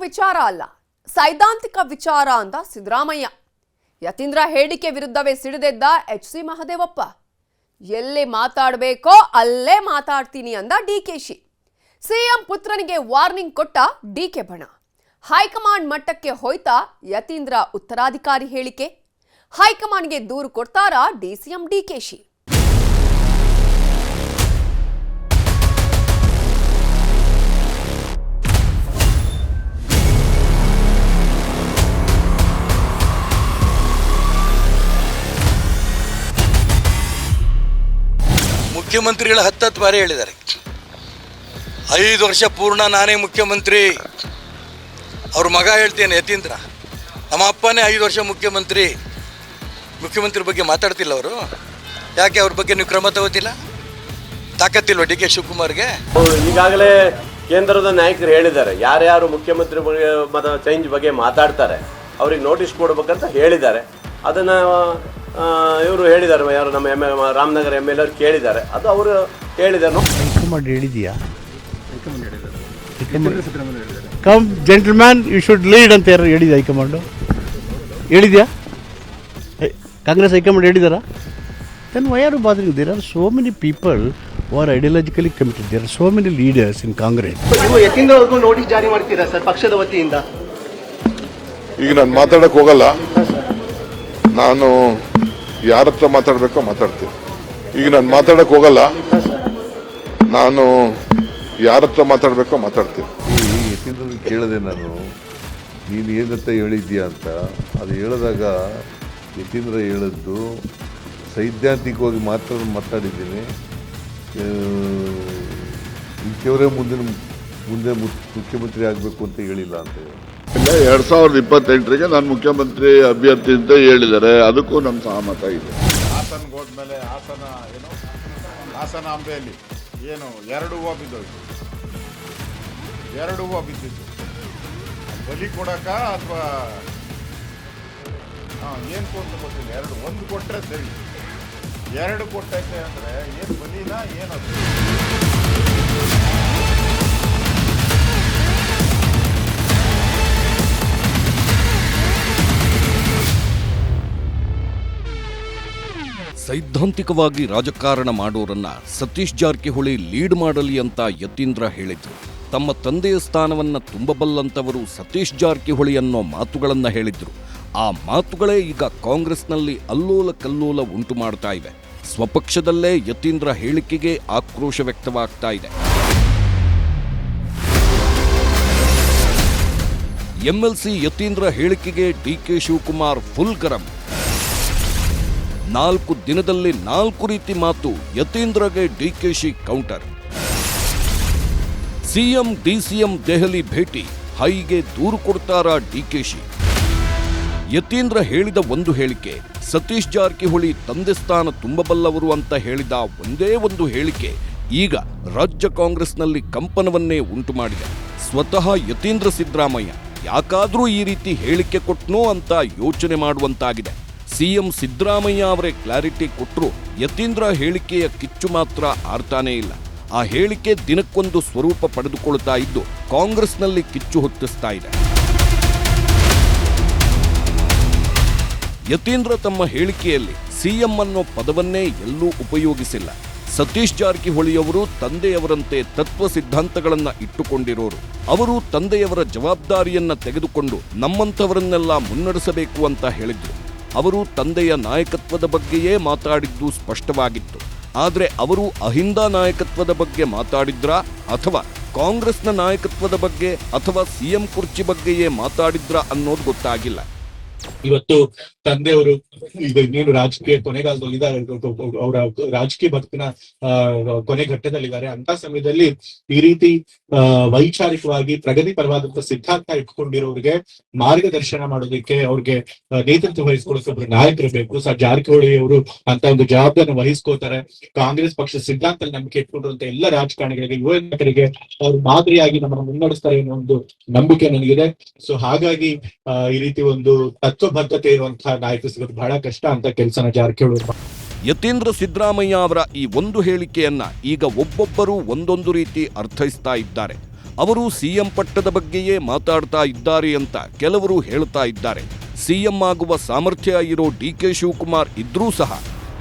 ವಿಚಾರ ಅಲ್ಲ, ಸೈದ್ಧಾಂತಿಕ ವಿಚಾರ ಅಂದ ಸಿದ್ದರಾಮಯ್ಯ. ಯತೀಂದ್ರ ಹೇಳಿಕೆ ವಿರುದ್ಧವೇ ಸಿಡಿದೆದ್ದ ಎಚ್.ಸಿ. ಮಹದೇವಪ್ಪ. ಎಲ್ಲಿ ಮಾತಾಡಬೇಕೋ ಅಲ್ಲೇ ಮಾತಾಡ್ತೀನಿ ಅಂದ ಡಿಕೆಶಿ. ಸಿಎಂ ಪುತ್ರನಿಗೆ ವಾರ್ನಿಂಗ್ ಕೊಟ್ಟ ಡಿಕೆ ಬಣ. ಹೈಕಮಾಂಡ್ ಮಟ್ಟಕ್ಕೆ ಹೋಯ್ತಾ ಯತೀಂದ್ರ ಉತ್ತರಾಧಿಕಾರಿ ಹೇಳಿಕೆ. ಹೈಕಮಾಂಡ್ಗೆ ದೂರು ಕೊಡ್ತಾರಾ ಡಿಸಿಎಂ ಡಿಕೆಶಿ. ಮುಖ್ಯಮಂತ್ರಿಗಳು 10 ಬಾರಿ ಹೇಳಿದ್ದಾರೆ, 5 ವರ್ಷ ಪೂರ್ಣ ನಾನೇ ಮುಖ್ಯಮಂತ್ರಿ. ಅವ್ರ ಮಗ ಹೇಳ್ತೇನೆ ಯತೀಂದ್ರ, ನಮ್ಮ ಅಪ್ಪನೇ 5 ವರ್ಷ ಮುಖ್ಯಮಂತ್ರಿ ಬಗ್ಗೆ ಮಾತಾಡ್ತಿಲ್ಲ ಅವರು. ಯಾಕೆ ಅವ್ರ ಬಗ್ಗೆ ನೀವು ಕ್ರಮ ತಗೋತಿಲ್ಲ? ತಾಕತ್ತಿಲ್ವ ಡಿ ಕೆ ಶಿವಕುಮಾರ್ಗೆ? ಈಗಾಗಲೇ ಕೇಂದ್ರದ ನಾಯಕರು ಹೇಳಿದ್ದಾರೆ, ಯಾರ್ಯಾರು ಮುಖ್ಯಮಂತ್ರಿ ಚೇಂಜ್ ಬಗ್ಗೆ ಮಾತಾಡ್ತಾರೆ ಅವ್ರಿಗೆ ನೋಟಿಸ್ ಕೊಡ್ಬೇಕಂತ ಹೇಳಿದ್ದಾರೆ. ಅದನ್ನು ಇವರು ಹೇಳಿದ್ದಾರೆ, ಯಾರು ನಮ್ಮ ರಾಮನಗರ MLA ಅವ್ರು ಕೇಳಿದ್ದಾರೆ, ಅದು ಅವರು ಹೇಳಿದ್ದಾರೆ. ಹೈಕಮಾಂಡ್ ಹೇಳಿದೆಯಾ? Come gentleman you should lead ಅಂತ ಯಾರು ಹೇಳಿದೆ? ಹೈಕಮಾಂಡು ಹೇಳಿದೆಯಾ? ಕಾಂಗ್ರೆಸ್ ಹೈಕಮಾಂಡ್ ಹೇಳಿದಾರಾ? Then why are you bothering? There are so many people who are ideologically committed. There are so many leaders in Congress. ನೀವು ಯತೀಂದ್ರ ಅವ್ರಿಗೂ ನೋಟಿಸ್ ಜಾರಿ ಮಾಡ್ತೀರಾ ಸರ್ ಪಕ್ಷದ ವತಿಯಿಂದ? ಈಗ ನಾನು ಮಾತಾಡಕ್ಕೆ ಹೋಗಲ್ಲ, ನಾನು ಯಾರ ಹತ್ರ ಮಾತಾಡಬೇಕೋ ಮಾತಾಡ್ತೀನಿ. ಈಗ ನಾನು ಮಾತಾಡಕ್ಕೆ ಹೋಗಲ್ಲ, ನಾನು ಯಾರ ಹತ್ರ ಮಾತಾಡಬೇಕೋ ಮಾತಾಡ್ತೀನಿ. ಯತೀಂದ್ರ ಕೇಳಿದೆ ನಾನು, ನೀನು ಏನಂತ ಹೇಳಿದ್ಯಾ ಅಂತ. ಅದು ಹೇಳಿದಾಗ ಯತೀಂದ್ರ ಹೇಳಿದ್ದು ಸೈದ್ಧಾಂತಿಕವಾಗಿ ಮಾತಾಡಿದ್ದೀನಿ. ಇಂಥವರೇ ಮುಂದೆ ಮುಖ್ಯಮಂತ್ರಿ ಆಗಬೇಕು ಅಂತ ಹೇಳಿಲ್ಲ ಅಂತ. 2028ರಿಗೆ ನಾನು ಮುಖ್ಯಮಂತ್ರಿ ಅಭ್ಯರ್ಥಿ ಅಂತ ಹೇಳಿದ್ದಾರೆ, ಅದಕ್ಕೂ ನಮ್ಮ ಸಹಮತ ಇದೆ. ಹಾಸನ್ಗೆ ಹೋದ್ಮೇಲೆ ಹಾಸನಾಂಬೆಯಲ್ಲಿ ಏನು 2 ಹೂವು ಬಿದ್ದೋಯ್ತು, 2 ಹೂವು ಬಿದ್ದಿತ್ತು. ಬಲಿ ಕೊಡಕ ಅಥವಾ ಏನು ಕೊಟ್ಟು ಗೊತ್ತಿಲ್ಲ. 1 ಕೊಟ್ಟರೆ ಸರಿ, 2 ಕೊಟ್ಟೈತೆ ಅಂದರೆ ಏನು ಬಲಿನ ಏನದು? ಸೈದ್ಧಾಂತಿಕವಾಗಿ ರಾಜಕಾರಣ ಮಾಡೋರನ್ನ ಸತೀಶ್ ಜಾರಕಿಹೊಳಿ ಲೀಡ್ ಮಾಡಲಿ ಅಂತ ಯತೀಂದ್ರ ಹೇಳಿದ್ರು. ತಮ್ಮ ತಂದೆಯ ಸ್ಥಾನವನ್ನ ತುಂಬಬಲ್ಲಂತವರು ಸತೀಶ್ ಜಾರಕಿಹೊಳಿ ಅನ್ನೋ ಮಾತುಗಳನ್ನ ಹೇಳಿದ್ರು. ಆ ಮಾತುಗಳೇ ಈಗ ಕಾಂಗ್ರೆಸ್ನಲ್ಲಿ ಅಲ್ಲೋಲ ಕಲ್ಲೋಲ ಉಂಟು ಮಾಡ್ತಾ ಇವೆ. ಸ್ವಪಕ್ಷದಲ್ಲೇ ಯತೀಂದ್ರ ಹೇಳಿಕೆಗೆ ಆಕ್ರೋಶ ವ್ಯಕ್ತವಾಗ್ತಾ ಇದೆ. MLC ಯತೀಂದ್ರ ಹೇಳಿಕೆಗೆ ಡಿಕೆ ಶಿವಕುಮಾರ್ ಫುಲ್ ಗರಂ. 4 ದಿನದಲ್ಲಿ 4 ರೀತಿ ಮಾತು, ಯತೀಂದ್ರಗೆ DKShi counter. CM DCM Delhi ಭೇಟಿ, ಹೈಗೆ ದೂರು ಕೊಡ್ತಾರಾ ಡಿಕೆಶಿ. ಯತೀಂದ್ರ ಹೇಳಿದ ಒಂದು ಹೇಳಿಕೆ, ಸತೀಶ್ ಜಾರಕಿಹೊಳಿ ತಂದೆ ಸ್ಥಾನ ತುಂಬಬಲ್ಲವರು ಅಂತ ಹೇಳಿದ ಒಂದೇ ಒಂದು ಹೇಳಿಕೆ ಈಗ ರಾಜ್ಯ ಕಾಂಗ್ರೆಸ್ನಲ್ಲಿ ಕಂಪನವನ್ನೇ ಉಂಟು ಮಾಡಿದೆ. ಸ್ವತಃ ಯತೀಂದ್ರ ಸಿದ್ದರಾಮಯ್ಯ ಯಾಕಾದ್ರೂ ಈ ರೀತಿ ಹೇಳಿಕೆ ಕೊಟ್ನೋ ಅಂತ ಯೋಚನೆ ಮಾಡುವಂತಾಗಿದೆ. ಸಿಎಂ ಸಿದ್ದರಾಮಯ್ಯ ಅವರೇ ಕ್ಲಾರಿಟಿ ಕೊಟ್ಟರು, ಯತೀಂದ್ರ ಹೇಳಿಕೆಯ ಕಿಚ್ಚು ಮಾತ್ರ ಆರ್ತಾನೇ ಇಲ್ಲ. ಆ ಹೇಳಿಕೆ ದಿನಕ್ಕೊಂದು ಸ್ವರೂಪ ಪಡೆದುಕೊಳ್ತಾ ಇದ್ದು ಕಾಂಗ್ರೆಸ್ನಲ್ಲಿ ಕಿಚ್ಚು ಹೊತ್ತಿಸ್ತಾ ಇದೆ. ಯತೀಂದ್ರ ತಮ್ಮ ಹೇಳಿಕೆಯಲ್ಲಿ ಸಿಎಂ ಅನ್ನೋ ಪದವನ್ನೇ ಎಲ್ಲೂ ಉಪಯೋಗಿಸಿಲ್ಲ. ಸತೀಶ್ ಜಾರಕಿಹೊಳಿಯವರು ತಂದೆಯವರಂತೆ ತತ್ವ ಸಿದ್ಧಾಂತಗಳನ್ನ ಇಟ್ಟುಕೊಂಡಿರೋರು. ಅವರು ತಂದೆಯವರ ಜವಾಬ್ದಾರಿಯನ್ನ ತೆಗೆದುಕೊಂಡು ನಮ್ಮಂಥವರನ್ನೆಲ್ಲ ಮುನ್ನಡೆಸಬೇಕು ಅಂತ ಹೇಳಿದ್ರು. ಅವರು ತಂದೆಯ ನಾಯಕತ್ವದ ಬಗ್ಗೆಯೇ ಮಾತಾಡಿದ್ದು ಸ್ಪಷ್ಟವಾಗಿತ್ತು. ಆದರೆ ಅವರು ಅಹಿಂದ ನಾಯಕತ್ವದ ಬಗ್ಗೆ ಮಾತಾಡಿದ್ರಾ ಅಥವಾ ಕಾಂಗ್ರೆಸ್ನ ನಾಯಕತ್ವದ ಬಗ್ಗೆ ಅಥವಾ ಸಿಎಂ ಕುರ್ಚಿ ಬಗ್ಗೆಯೇ ಮಾತಾಡಿದ್ರಾ ಅನ್ನೋದು ಗೊತ್ತಾಗಿಲ್ಲ. ಇವತ್ತು ತಂದೆಯವರು ಈಗ ಇನ್ನೇನು ರಾಜಕೀಯ ಕೊನೆಗಾಲದಲ್ಲಿ ಇದ್ದಾರೆ, ಅವರ ರಾಜಕೀಯ ಬದುಕಿನ ಕೊನೆ ಘಟ್ಟದಲ್ಲಿದ್ದಾರೆ. ಅಂತ ಸಮಯದಲ್ಲಿ ಈ ರೀತಿ ವೈಚಾರಿಕವಾಗಿ ಪ್ರಗತಿಪರವಾದಂತಹ ಸಿದ್ಧಾಂತ ಇಟ್ಕೊಂಡಿರೋರಿಗೆ ಮಾರ್ಗದರ್ಶನ ಮಾಡೋದಕ್ಕೆ, ಅವ್ರಿಗೆ ನೇತೃತ್ವ ವಹಿಸ್ಕೊಳ್ಳೋಕೆ ಒಬ್ರು ನಾಯಕರು ಬೇಕು. ಜಾರಕಿಹೊಳಿ ಅವರು ಅಂತ ಒಂದು ಜವಾಬ್ದಾರಿನ ವಹಿಸ್ಕೋತಾರೆ. ಕಾಂಗ್ರೆಸ್ ಪಕ್ಷ ಸಿದ್ಧಾಂತ ನಂಬಿಕೆ ಇಟ್ಕೊಂಡಿರುವಂತ ಎಲ್ಲ ರಾಜಕಾರಣಿಗಳಿಗೆ, ಯುವ ನಾಯಕರಿಗೆ ಅವರು ಮಾದರಿಯಾಗಿ ನಮ್ಮನ್ನು ಮುನ್ನಡೆಸ್ತಾರೆ ಅನ್ನೋ ಒಂದು ನಂಬಿಕೆ ನನಗಿದೆ. ಸೊ ಹಾಗಾಗಿ ಈ ರೀತಿ ಒಂದು ತತ್ವಬದ್ಧತೆ ಇರುವಂತಹ ನಾಯಕ ಸಿಗೋದು ಬಹಳ ಕಷ್ಟ ಅಂತ ಕೆಲಸನ ಜಾರಕಿಹೊಳಿ. ಯತೀಂದ್ರ ಸಿದ್ದರಾಮಯ್ಯ ಅವರ ಈ ಒಂದು ಹೇಳಿಕೆಯನ್ನ ಈಗ ಒಬ್ಬೊಬ್ಬರು ಒಂದೊಂದು ರೀತಿ ಅರ್ಥೈಸ್ತಾ ಇದ್ದಾರೆ. ಅವರು ಸಿಎಂ ಪಟ್ಟದ ಬಗ್ಗೆಯೇ ಮಾತಾಡ್ತಾ ಇದ್ದಾರೆ ಅಂತ ಕೆಲವರು ಹೇಳ್ತಾ ಇದ್ದಾರೆ. ಸಿಎಂ ಆಗುವ ಸಾಮರ್ಥ್ಯ ಇರೋ ಡಿಕೆ ಶಿವಕುಮಾರ್ ಇದ್ರೂ ಸಹ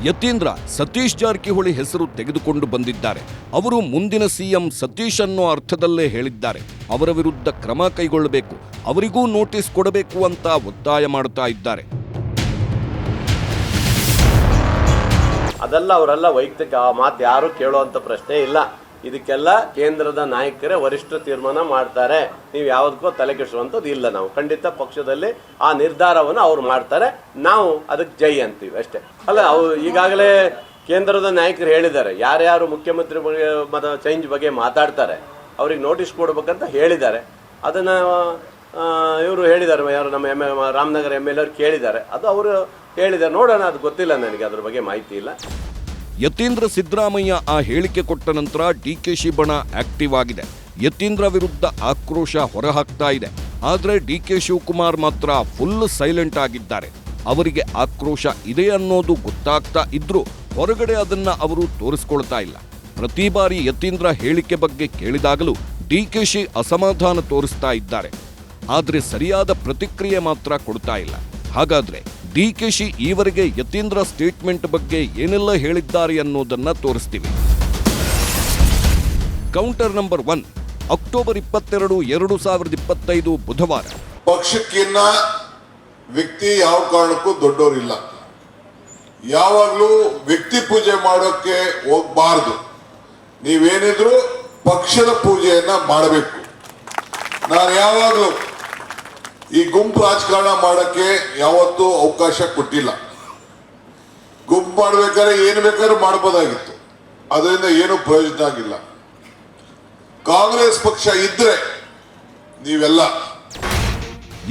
ಯತೀಂದ್ರ ಸತೀಶ್ ಜಾರಕಿಹೊಳಿ ಹೆಸರು ತೆಗೆದುಕೊಂಡು ಬಂದಿದ್ದಾರೆ. ಅವರು ಮುಂದಿನ ಸಿಎಂ ಸತೀಶ್ ಅನ್ನೋ ಅರ್ಥದಲ್ಲೇ ಹೇಳಿದ್ದಾರೆ. ಅವರ ವಿರುದ್ಧ ಕ್ರಮ ಕೈಗೊಳ್ಳಬೇಕು, ಅವರಿಗೂ ನೋಟಿಸ್ ಕೊಡಬೇಕು ಅಂತ ಒತ್ತಾಯ ಮಾಡ್ತಾ ಇದ್ದಾರೆ. ಅದೆಲ್ಲ ಅವರೆಲ್ಲ ವೈಯಕ್ತಿಕ ಆ ಮಾತು ಯಾರು ಕೇಳುವಂತ ಪ್ರಶ್ನೆ ಇಲ್ಲ. ಇದಕ್ಕೆಲ್ಲ ಕೇಂದ್ರದ ನಾಯಕರೇ ವರಿಷ್ಠ ತೀರ್ಮಾನ ಮಾಡ್ತಾರೆ. ನೀವು ಯಾವುದಕ್ಕೂ ತಲೆ ಕೆಡಿಸುವಂಥದ್ದು ಇಲ್ಲ. ನಾವು ಖಂಡಿತ ಪಕ್ಷದಲ್ಲಿ ಆ ನಿರ್ಧಾರವನ್ನು ಅವ್ರು ಮಾಡ್ತಾರೆ, ನಾವು ಅದಕ್ಕೆ ಜೈ ಅಂತೀವಿ ಅಷ್ಟೇ. ಅಲ್ಲ, ಅವ್ರು ಈಗಾಗಲೇ ಕೇಂದ್ರದ ನಾಯಕರು ಹೇಳಿದ್ದಾರೆ, ಯಾರ್ಯಾರು ಮುಖ್ಯಮಂತ್ರಿ ಚೇಂಜ್ ಬಗ್ಗೆ ಮಾತಾಡ್ತಾರೆ ಅವ್ರಿಗೆ ನೋಟಿಸ್ ಕೊಡ್ಬೇಕಂತ ಹೇಳಿದ್ದಾರೆ. ಅದನ್ನ ಇವರು ಹೇಳಿದ್ದಾರೆ, ಯಾರು ನಮ್ಮ ರಾಮನಗರ MLA ಅವ್ರು ಕೇಳಿದ್ದಾರೆ, ಅದು ಅವರು ಹೇಳಿದ್ದಾರೆ. ನೋಡೋಣ, ಅದು ಗೊತ್ತಿಲ್ಲ ನನಗೆ, ಅದ್ರ ಬಗ್ಗೆ ಮಾಹಿತಿ ಇಲ್ಲ. ಯತೀಂದ್ರ ಸಿದ್ದರಾಮಯ್ಯ ಆ ಹೇಳಿಕೆ ಕೊಟ್ಟ ನಂತರ ಡಿಕೆಶಿ ಬಣ ಆಕ್ಟಿವ್ ಆಗಿದೆ. ಯತೀಂದ್ರ ವಿರುದ್ಧ ಆಕ್ರೋಶ ಹೊರಹಾಕ್ತಾ ಇದೆ. ಆದರೆ ಡಿಕೆ ಶಿವಕುಮಾರ್ ಮಾತ್ರ ಫುಲ್ ಸೈಲೆಂಟ್ ಆಗಿದ್ದಾರೆ. ಅವರಿಗೆ ಆಕ್ರೋಶ ಇದೆ ಅನ್ನೋದು ಗೊತ್ತಾಗ್ತಾ ಇದ್ರೂ ಹೊರಗಡೆ ಅದನ್ನ ಅವರು ತೋರಿಸ್ಕೊಳ್ತಾ ಇಲ್ಲ. ಪ್ರತಿ ಬಾರಿ ಯತೀಂದ್ರ ಹೇಳಿಕೆ ಬಗ್ಗೆ ಕೇಳಿದಾಗಲೂ ಡಿಕೆಶಿ ಅಸಮಾಧಾನ ತೋರಿಸ್ತಾ ಇದ್ದಾರೆ. ಆದರೆ ಸರಿಯಾದ ಪ್ರತಿಕ್ರಿಯೆ ಮಾತ್ರ ಕೊಡ್ತಾ ಇಲ್ಲ. ಹಾಗಾದ್ರೆ ಡಿಕೆಶಿ ಈವರೆಗೆ ಯತೀಂದ್ರ ಸ್ಟೇಟ್ಮೆಂಟ್ ಬಗ್ಗೆ ಏನೆಲ್ಲ ಹೇಳಿದ್ದಾರೆ ಅನ್ನೋದನ್ನ ತೋರಿಸ್ತೀವಿ. ಕೌಂಟರ್ ನಂಬರ್ 1, ಅಕ್ಟೋಬರ್ 22, 2025 ಬುಧವಾರ. ಪಕ್ಷಕ್ಕಿನ್ನ ವ್ಯಕ್ತಿ ಯಾವ ಕಾರಣಕ್ಕೂ ದೊಡ್ಡವರಿಲ್ಲ. ಯಾವಾಗ್ಲೂ ವ್ಯಕ್ತಿ ಪೂಜೆ ಮಾಡೋಕೆ ಹೋಗ್ಬಾರ್ದು. ನೀವೇನಿದ್ರು ಪಕ್ಷದ ಪೂಜೆಯನ್ನ ಮಾಡಬೇಕು. ನಾನು ಯಾವಾಗ್ಲೂ ಈ ಗುಂಪು ರಾಜಕಾರಣ ಮಾಡಕ್ಕೆ ಯಾವತ್ತೂ ಅವಕಾಶ ಕೊಟ್ಟಿಲ್ಲ. ಗುಂಪು ಮಾಡ್ಬೇಕಾದ್ರೆ ಏನು ಬೇಕಾದ್ರೂ ಮಾಡಬಹುದಾಗಿತ್ತು, ಅದರಿಂದ ಏನು ಪ್ರಯೋಜನ ಆಗಿಲ್ಲ. ಕಾಂಗ್ರೆಸ್ ಪಕ್ಷ ಇದ್ರೆ ನೀವೆಲ್ಲ.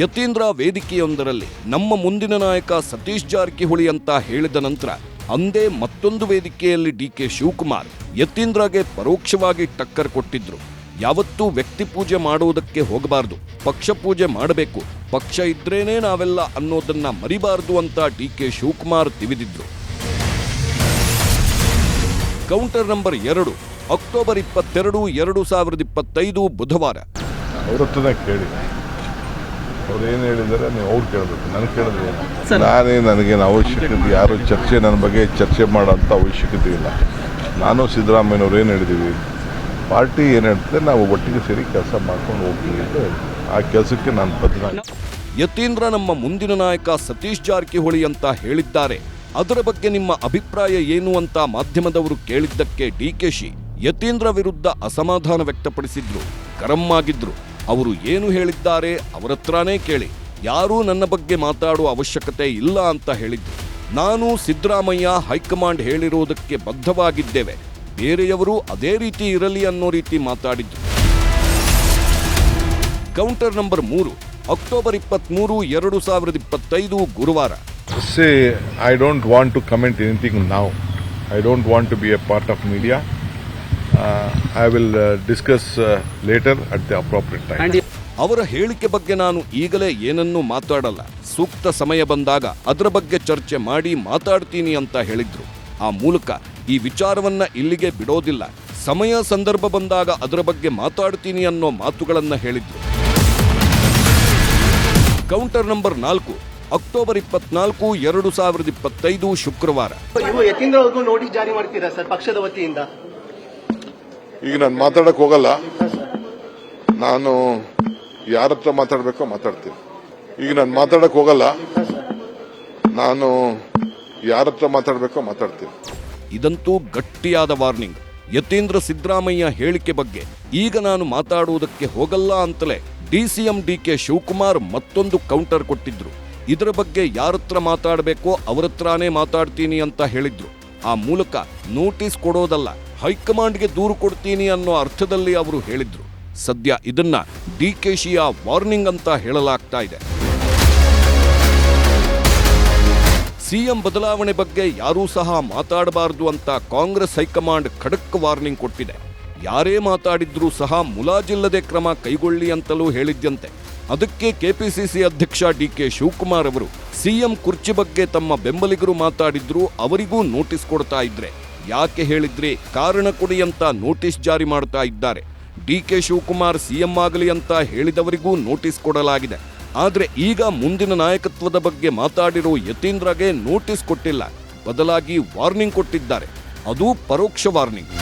ಯತೀಂದ್ರ ವೇದಿಕೆಯೊಂದರಲ್ಲಿ ನಮ್ಮ ಮುಂದಿನ ನಾಯಕ ಸತೀಶ್ ಜಾರಕಿಹೊಳಿ ಅಂತ ಹೇಳಿದ ನಂತರ ಅಂದೇ ಮತ್ತೊಂದು ವೇದಿಕೆಯಲ್ಲಿ ಡಿಕೆ ಶಿವಕುಮಾರ್ ಯತೀಂದ್ರಗೆ ಪರೋಕ್ಷವಾಗಿ ಟಕ್ಕರ್ ಕೊಟ್ಟಿದ್ರು. ಯಾವತ್ತೂ ವ್ಯಕ್ತಿ ಪೂಜೆ ಮಾಡುವುದಕ್ಕೆ ಹೋಗಬಾರದು, ಪಕ್ಷ ಪೂಜೆ ಮಾಡಬೇಕು, ಪಕ್ಷ ಇದ್ರೇನೆ ನಾವೆಲ್ಲ ಅನ್ನೋದನ್ನ ಮರಿಬಾರದು ಅಂತ ಡಿಕೆ ಶಿವಕುಮಾರ್ ತಿವಿದಿದ್ರು. ಕೌಂಟರ್ ನಂಬರ್ 2, ಅಕ್ಟೋಬರ್ 22, 2025 ಬುಧವಾರ. ಅವ್ರ ಹತ್ರನೇ ಕೇಳಿ, ಅವ್ರು ಏನು ಹೇಳಿದ್ದಾರೆ ನೀವು ಅವ್ರು ಕೇಳಬೇಕು, ನನಗೆ ಕೇಳಿದ್ರೆ ನನಗೇನು ಅವಶ್ಯಕತೆ, ಯಾರು ಚರ್ಚೆ ನನ್ನ ಬಗ್ಗೆ ಚರ್ಚೆ ಮಾಡೋಂಥ ಅವಶ್ಯಕತೆ ಇಲ್ಲ. ನಾನು ಸಿದ್ದರಾಮಯ್ಯನವ್ರು ಏನು ಹೇಳಿದ್ದೀವಿ, ಪಾರ್ಟಿ ಏನು ಹೇಳ್ತದೆ ನಾವು ಒಟ್ಟಿಗೆ ಸೇರಿ ಕೆಲಸ ಮಾಡ್ಕೊಂಡು ಹೋಗ್ತೀವಿ ಅಂತ ಆ ಕೆಲಸಕ್ಕೆ ನಾನು ಬದ್ಧ. ಯತೀಂದ್ರ ನಮ್ಮ ಮುಂದಿನ ನಾಯಕ ಸತೀಶ್ ಜಾರಕಿಹೊಳಿ ಅಂತ ಹೇಳಿದ್ದಾರೆ, ಅದರ ಬಗ್ಗೆ ನಿಮ್ಮ ಅಭಿಪ್ರಾಯ ಏನು ಅಂತ ಮಾಧ್ಯಮದವರು ಕೇಳಿದ್ದಕ್ಕೆ ಡಿಕೆಶಿ ಯತೀಂದ್ರ ವಿರುದ್ಧ ಅಸಮಾಧಾನ ವ್ಯಕ್ತಪಡಿಸಿದ್ರು, ಗರಂ ಆಗಿದ್ರು. ಅವರು ಏನು ಹೇಳಿದ್ದಾರೆ ಅವರತ್ರನೇ ಕೇಳಿ, ಯಾರೂ ನನ್ನ ಬಗ್ಗೆ ಮಾತಾಡುವ ಅವಶ್ಯಕತೆ ಇಲ್ಲ ಅಂತ ಹೇಳಿದ್ರು. ನಾನು ಸಿದ್ದರಾಮಯ್ಯ ಹೈಕಮಾಂಡ್ ಹೇಳಿರೋದಕ್ಕೆ ಬದ್ಧವಾಗಿದ್ದೇವೆ, ಬೇರೆಯವರು ಅದೇ ರೀತಿ ಇರಲಿ ಅನ್ನೋ ರೀತಿ ಮಾತಾಡಿದ್ರು. ಕೌಂಟರ್ ನಂಬರ್ 3, ಅಕ್ಟೋಬರ್ 23, 2025 ಗುರುವಾರ. I don't want to comment anything now. I don't want to be a part of media. I will discuss later at the appropriate time. ಅವರ ಹೇಳಿಕೆ ಬಗ್ಗೆ ನಾನು ಈಗಲೇ ಏನನ್ನೂ ಮಾತಾಡಲ್ಲ, ಸೂಕ್ತ ಸಮಯ ಬಂದಾಗ ಅದರ ಬಗ್ಗೆ ಚರ್ಚೆ ಮಾಡಿ ಮಾತಾಡ್ತೀನಿ ಅಂತ ಹೇಳಿದ್ರು. ಆ ಮೂಲಕ ಈ ವಿಚಾರವನ್ನ ಇಲ್ಲಿಗೆ ಬಿಡೋದಿಲ್ಲ, ಸಮಯ ಸಂದರ್ಭ ಬಂದಾಗ ಅದರ ಬಗ್ಗೆ ಮಾತಾಡ್ತೀನಿ ಅನ್ನೋ ಮಾತುಗಳನ್ನ ಹೇಳಿದ್ರು. ಕೌಂಟರ್ ನಂಬರ್ 4, ಅಕ್ಟೋಬರ್ 24, 2025 ಶುಕ್ರವಾರ. ಇವು ಯತೀಂದ್ರ ಅವ್ರಿಗೂ ನೋಟಿಸ್ ಜಾರಿ ಮಾಡ್ತೀರಾ ಸರ್ ಪಕ್ಷದ ವತಿಯಿಂದ? ಈಗ ನಾನು ಮಾತಾಡಕ್ ಹೋಗಲ್ಲ, ನಾನು ಯಾರ ಹತ್ರ ಮಾತಾಡ್ಬೇಕೋ ಮಾತಾಡ್ತೀನಿ. ಈಗ ನಾನು ಮಾತಾಡಕ್ ಹೋಗಲ್ಲ, ನಾನು ಯಾರ ಹತ್ರ ಮಾತಾಡ್ಬೇಕೋ ಮಾತಾಡ್ತೀನಿ. ಇದಂತೂ ಗಟ್ಟಿಯಾದ ವಾರ್ನಿಂಗ್. ಯತೀಂದ್ರ ಸಿದ್ದರಾಮಯ್ಯ ಹೇಳಿಕೆ ಬಗ್ಗೆ ಈಗ ನಾನು ಮಾತಾಡುವುದಕ್ಕೆ ಹೋಗಲ್ಲ ಅಂತಲೇ ಡಿಸಿಎಂ ಡಿಕೆ ಶಿವಕುಮಾರ್ ಮತ್ತೊಂದು ಕೌಂಟರ್ ಕೊಟ್ಟಿದ್ರು. ಇದರ ಬಗ್ಗೆ ಯಾರತ್ರ ಮಾತಾಡಬೇಕೋ ಅವರತ್ರನೇ ಮಾತಾಡ್ತೀನಿ ಅಂತ ಹೇಳಿದ್ರು. ಆ ಮೂಲಕ ನೋಟಿಸ್ ಕೊಡೋದಲ್ಲ, ಹೈಕಮಾಂಡ್ಗೆ ದೂರು ಕೊಡ್ತೀನಿ ಅನ್ನೋ ಅರ್ಥದಲ್ಲಿ ಅವರು ಹೇಳಿದ್ರು. ಸದ್ಯ ಇದನ್ನ ಡಿಕೆಶಿಯ ವಾರ್ನಿಂಗ್ ಅಂತ ಹೇಳಲಾಗ್ತಾ ಇದೆ. ಸಿಎಂ ಬದಲಾವಣೆ ಬಗ್ಗೆ ಯಾರೂ ಸಹ ಮಾತಾಡಬಾರದು ಅಂತ ಕಾಂಗ್ರೆಸ್ ಹೈಕಮಾಂಡ್ ಖಡಕ್ ವಾರ್ನಿಂಗ್ ಕೊಟ್ಟಿದೆ. ಯಾರೇ ಮಾತಾಡಿದ್ರೂ ಸಹ ಮುಲಾಜಿಲ್ಲದೆ ಕ್ರಮ ಕೈಗೊಳ್ಳಿ ಅಂತಲೂ ಹೇಳಿದ್ಯಂತೆ. ಅದಕ್ಕೆ ಕೆಪಿಸಿಸಿ ಅಧ್ಯಕ್ಷ ಡಿಕೆ ಶಿವಕುಮಾರ್ ಅವರು ಸಿಎಂ ಕುರ್ಚಿ ಬಗ್ಗೆ ತಮ್ಮ ಬೆಂಬಲಿಗರು ಮಾತಾಡಿದ್ರು, ಅವರಿಗೂ ನೋಟಿಸ್ ಕೊಡ್ತಾ ಇದ್ರೆ ಯಾಕೆ ಹೇಳಿದ್ರಿ, ಕಾರಣ ಕೊಡಿ ಅಂತ ನೋಟಿಸ್ ಜಾರಿ ಮಾಡ್ತಾ ಇದ್ದಾರೆ. ಡಿಕೆ ಶಿವಕುಮಾರ್ ಸಿಎಂ ಆಗಲಿ ಅಂತ ಹೇಳಿದವರಿಗೂ ನೋಟಿಸ್ ಕೊಡಲಾಗಿದೆ. ಆದರೆ ಈಗ ಮುಂದಿನ ನಾಯಕತ್ವದ ಬಗ್ಗೆ ಮಾತಾಡಿರೋ ಯತೀಂದ್ರಗೆ ನೋಟಿಸ್ ಕೊಟ್ಟಿಲ್ಲ, ಬದಲಾಗಿ ವಾರ್ನಿಂಗ್ ಕೊಟ್ಟಿದ್ದಾರೆ. ಅದು ಪರೋಕ್ಷ ವಾರ್ನಿಂಗ್.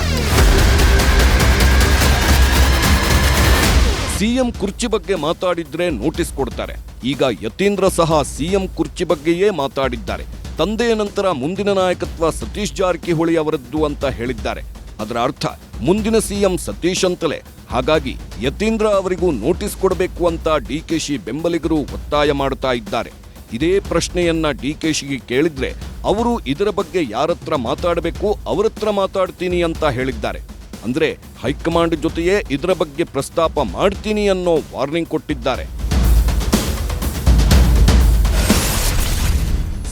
ಸಿಎಂ ಕುರ್ಚಿ ಬಗ್ಗೆ ಮಾತಾಡಿದ್ರೆ ನೋಟಿಸ್ ಕೊಡ್ತಾರೆ. ಈಗ ಯತೀಂದ್ರ ಸಹ ಸಿಎಂ ಕುರ್ಚಿ ಬಗ್ಗೆಯೇ ಮಾತಾಡಿದ್ದಾರೆ. ತಂದೆಯ ನಂತರ ಮುಂದಿನ ನಾಯಕತ್ವ ಸತೀಶ್ ಜಾರಕಿಹೊಳಿ ಅವರದ್ದು ಅಂತ ಹೇಳಿದ್ದಾರೆ. ಅದರ ಅರ್ಥ ಮುಂದಿನ ಸಿಎಂ ಸತೀಶ್ ಅಂತಲೇ. ಹಾಗಾಗಿ ಯತೀಂದ್ರ ಅವರಿಗೂ ನೋಟಿಸ್ ಕೊಡಬೇಕು ಅಂತ ಡಿಕೆಶಿ ಬೆಂಬಲಿಗರು ಒತ್ತಾಯ ಮಾಡ್ತಾ ಇದ್ದಾರೆ. ಇದೇ ಪ್ರಶ್ನೆಯನ್ನ ಡಿಕೆಶಿಗೆ ಕೇಳಿದ್ರೆ ಅವರು ಇದರ ಬಗ್ಗೆ ಯಾರತ್ರ ಮಾತಾಡಬೇಕು ಅವರತ್ರ ಮಾತಾಡ್ತೀನಿ ಅಂತ ಹೇಳಿದ್ದಾರೆ. ಅಂದ್ರೆ ಹೈಕಮಾಂಡ್ ಜೊತೆಯೇ ಇದರ ಬಗ್ಗೆ ಪ್ರಸ್ತಾಪ ಮಾಡ್ತೀನಿ ಅನ್ನೋ ವಾರ್ನಿಂಗ್ ಕೊಟ್ಟಿದ್ದಾರೆ.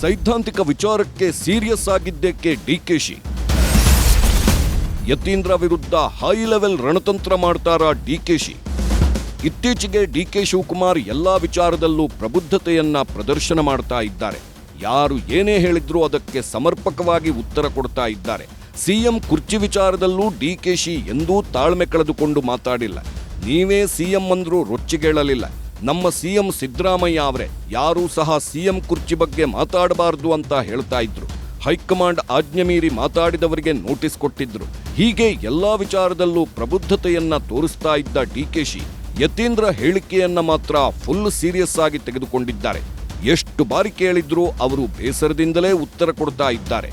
ಸೈದ್ಧಾಂತಿಕ ವಿಚಾರಕ್ಕೆ ಸೀರಿಯಸ್ ಆಗಿದ್ದಕ್ಕೆ ಡಿಕೆಶಿ. ಯತೀಂದ್ರ ವಿರುದ್ಧ ಹೈ ಲೆವೆಲ್ ರಣತಂತ್ರ ಮಾಡ್ತಾರಾ ಡಿಕೆಶಿ? ಇತ್ತೀಚೆಗೆ ಡಿಕೆ ಶಿವಕುಮಾರ್ ಎಲ್ಲಾ ವಿಚಾರದಲ್ಲೂ ಪ್ರಬುದ್ಧತೆಯನ್ನ ಪ್ರದರ್ಶನ ಮಾಡ್ತಾ ಇದ್ದಾರೆ. ಯಾರು ಏನೇ ಹೇಳಿದ್ರೂ ಅದಕ್ಕೆ ಸಮರ್ಪಕವಾಗಿ ಉತ್ತರ ಕೊಡ್ತಾ ಇದ್ದಾರೆ. ಸಿಎಂ ಕುರ್ಚಿ ವಿಚಾರದಲ್ಲೂ ಡಿಕೆಶಿ ಎಂದೂ ತಾಳ್ಮೆ ಕಳೆದುಕೊಂಡು ಮಾತಾಡಿಲ್ಲ. ನೀವೇ ಸಿಎಂ ಅಂದ್ರೂ ರೊಚ್ಚಿಗೇಳಲಿಲ್ಲ. ನಮ್ಮ ಸಿಎಂ ಸಿದ್ದರಾಮಯ್ಯ ಅವರೇ, ಯಾರೂ ಸಹ ಸಿಎಂ ಕುರ್ಚಿ ಬಗ್ಗೆ ಮಾತಾಡಬಾರದು ಅಂತ ಹೇಳ್ತಾ ಇದ್ರು. ಹೈಕಮಾಂಡ್ ಆಜ್ಞೆ ಮೀರಿ ಮಾತಾಡಿದವರಿಗೆ ನೋಟಿಸ್ ಕೊಟ್ಟಿದ್ರು. ಹೀಗೆ ಎಲ್ಲಾ ವಿಚಾರದಲ್ಲೂ ಪ್ರಬುದ್ಧತೆಯನ್ನ ತೋರಿಸ್ತಾ ಇದ್ದ ಡಿಕೆಶಿ ಯತೀಂದ್ರ ಹೇಳಿಕೆಯನ್ನ ಮಾತ್ರ ಫುಲ್ ಸೀರಿಯಸ್ ಆಗಿ ತೆಗೆದುಕೊಂಡಿದ್ದಾರೆ. ಎಷ್ಟು ಬಾರಿ ಕೇಳಿದ್ರೂ ಅವರು ಬೇಸರದಿಂದಲೇ ಉತ್ತರ ಕೊಡ್ತಾ ಇದ್ದಾರೆ.